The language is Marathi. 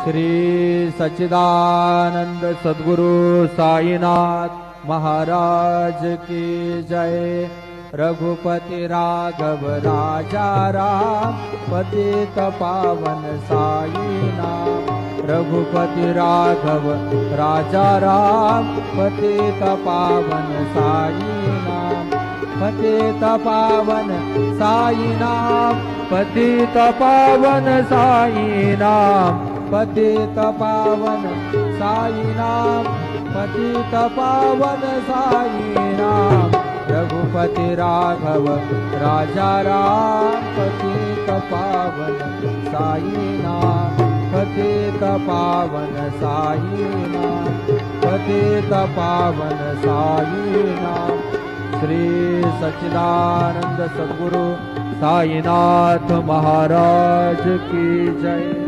श्री सच्चिदानंद सद्गुरु साईनाथ महाराज की जय। रघुपति राघव राजा राम पतित पावन साईनाथ। रघुपति राघव राजा राम पतित पावन साईनाथ। पतित पावन साईनाथ पतित पावन साईनाथ। पतित पावन साईनाथ पतित पावन साईनाथ। रघुपति राघव राजा राम पतित पावन साईनाथ। पतित पावन साईनाथ पतित पावन साईनाथ। श्री सच्चिदानंद सद्गुरु साईनाथ महाराज की जय।